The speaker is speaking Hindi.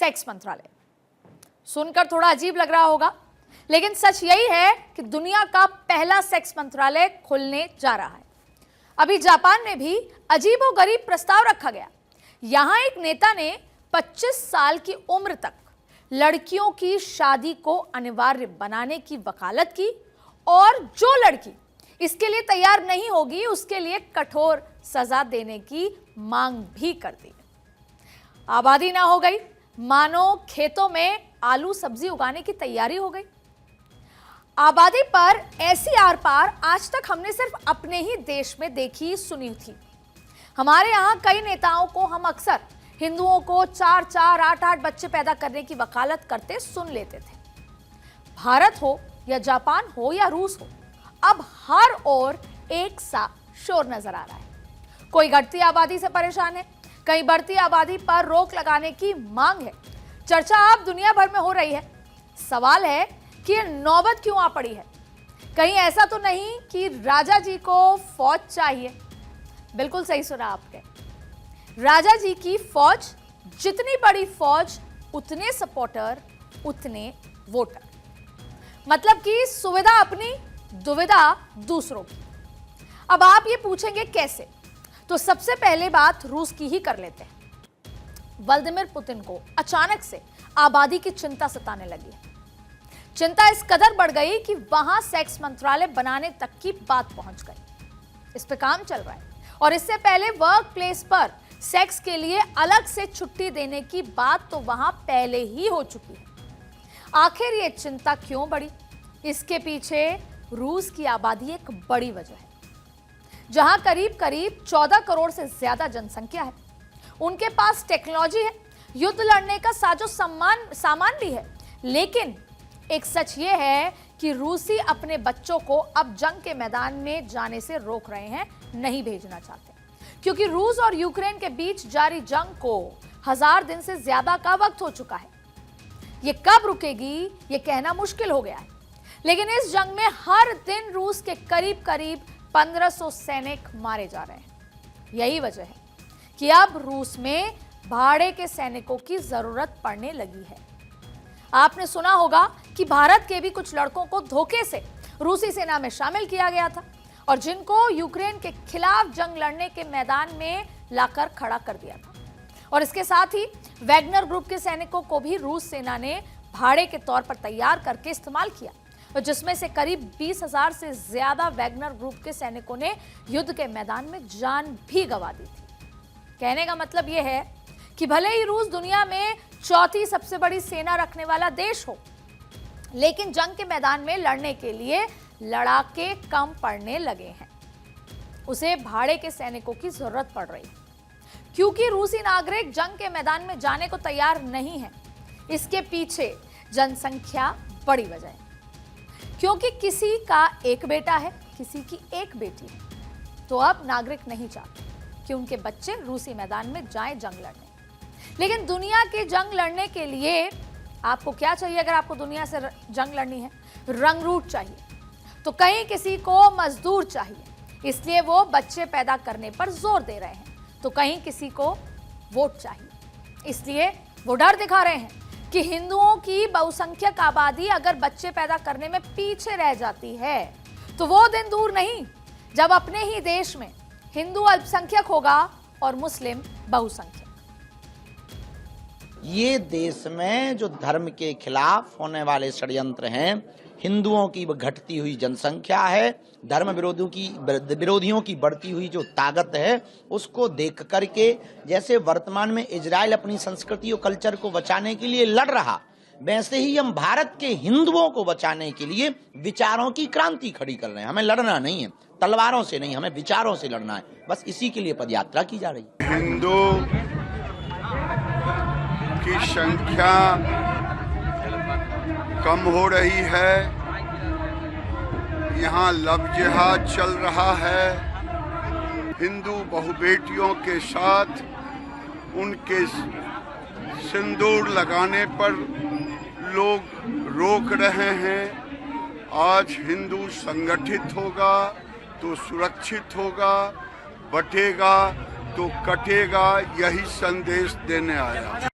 सेक्स मंत्रालय। सुनकर थोड़ा अजीब लग रहा होगा, लेकिन सच यही है कि दुनिया का पहला सेक्स मंत्रालय खुलने जा रहा है। अभी जापान में भी अजीबोगरीब प्रस्ताव रखा गया। यहां एक नेता ने 25 साल की उम्र तक लड़कियों की शादी को अनिवार्य बनाने की वकालत की, और जो लड़की इसके लिए तैयार नहीं होगी उसके लिए कठोर सजा देने की मांग भी कर दी। आबादी ना हो गई, मानो खेतों में आलू सब्जी उगाने की तैयारी हो गई। आबादी पर ऐसी आर पार आज तक हमने सिर्फ अपने ही देश में देखी सुनी थी। हमारे यहां कई नेताओं को हम अक्सर हिंदुओं को 4-4, 8-8 बच्चे पैदा करने की वकालत करते सुन लेते थे। भारत हो या जापान हो या रूस हो, अब हर ओर एक सा शोर नजर आ रहा है। कोई घटती आबादी से परेशान है, कहीं बढ़ती आबादी पर रोक लगाने की मांग है। चर्चा अब दुनिया भर में हो रही है। सवाल है कि ये नौबत क्यों आ पड़ी है? कहीं ऐसा तो नहीं कि राजा जी को फौज चाहिए? बिल्कुल सही सुना आपने। राजा जी की फौज, जितनी बड़ी फौज उतने सपोर्टर, उतने वोटर। मतलब कि सुविधा अपनी, दुविधा दूसरों की। अब आप ये पूछेंगे कैसे, तो सबसे पहले बात रूस की ही कर लेते हैं। व्लादिमीर पुतिन को अचानक से आबादी की चिंता सताने लगी है। चिंता इस कदर बढ़ गई कि वहां सेक्स मंत्रालय बनाने तक की बात पहुंच गई। इस पे काम चल रहा है, और इससे पहले वर्क प्लेस पर सेक्स के लिए अलग से छुट्टी देने की बात तो वहां पहले ही हो चुकी है। आखिर ये चिंता क्यों बढ़ी? इसके पीछे रूस की आबादी एक बड़ी वजह है। जहां करीब करीब 14 करोड़ से ज्यादा जनसंख्या है, उनके पास टेक्नोलॉजी है, युद्ध लड़ने का साजो सामान भी है। लेकिन एक सच ये है कि रूसी अपने बच्चों को अब जंग के मैदान में जाने से रोक रहे हैं, नहीं भेजना चाहते, क्योंकि रूस और यूक्रेन के बीच जारी जंग को 1000 दिन से ज्यादा का वक्त हो चुका है। ये कब रुकेगी ये कहना मुश्किल हो गया है। लेकिन इस जंग में हर दिन रूस के करीब करीब 1500 सैनिक मारे जा रहे हैं। यही वजह है कि अब रूस में भाड़े के सैनिकों की जरूरत पड़ने लगी है। आपने सुना होगा कि भारत के भी कुछ लड़कों को धोखे से रूसी सेना में शामिल किया गया था, और जिनको यूक्रेन के खिलाफ जंग लड़ने के मैदान में लाकर खड़ा कर दिया था। और इसके साथ ही वैगनर ग्रुप के सैनिकों को भी रूस सेना ने भाड़े के तौर पर तैयार करके इस्तेमाल किया, और जिसमें से करीब 20,000 से ज्यादा वैगनर ग्रुप के सैनिकों ने युद्ध के मैदान में जान भी गंवा दी थी। कहने का मतलब यह है कि भले ही रूस दुनिया में चौथी सबसे बड़ी सेना रखने वाला देश हो, लेकिन जंग के मैदान में लड़ने के लिए लड़ाके कम पड़ने लगे हैं। उसे भाड़े के सैनिकों की जरूरत पड़ रही है, क्योंकि रूसी नागरिक जंग के मैदान में जाने को तैयार नहीं है। इसके पीछे जनसंख्या बड़ी वजह है, क्योंकि किसी का एक बेटा है, किसी की एक बेटी है, तो अब नागरिक नहीं चाहते कि उनके बच्चे रूसी मैदान में जाएं जंग लड़ने। लेकिन दुनिया के जंग लड़ने के लिए आपको क्या चाहिए? अगर आपको दुनिया से जंग लड़नी है, रंगरूट चाहिए। तो कहीं किसी को मजदूर चाहिए, इसलिए वो बच्चे पैदा करने पर जोर दे रहे हैं। तो कहीं किसी को वोट चाहिए, इसलिए वो डर दिखा रहे हैं कि हिंदुओं की बहुसंख्यक आबादी अगर बच्चे पैदा करने में पीछे रह जाती है, तो वो दिन दूर नहीं जब अपने ही देश में हिंदू अल्पसंख्यक होगा और मुस्लिम बहुसंख्यक। ये देश में जो धर्म के खिलाफ होने वाले षड्यंत्र हैं, हिंदुओं की घटती हुई जनसंख्या है, धर्म विरोधियों की बढ़ती हुई जो ताकत है, उसको देख करके जैसे वर्तमान में इजराइल अपनी संस्कृति और कल्चर को बचाने के लिए लड़ रहा, वैसे ही हम भारत के हिंदुओं को बचाने के लिए विचारों की क्रांति खड़ी कर रहे हैं। हमें लड़ना नहीं है, तलवारों से नहीं, हमें विचारों से लड़ना है। बस इसी के लिए पदयात्रा की जा रही है। हिंदू की संख्या कम हो रही है, यहाँ लव जिहाद चल रहा है। हिंदू बहुबेटियों के साथ उनके सिंदूर लगाने पर लोग रोक रहे हैं। आज हिंदू संगठित होगा तो सुरक्षित होगा, बटेगा तो कटेगा, यही संदेश देने आया।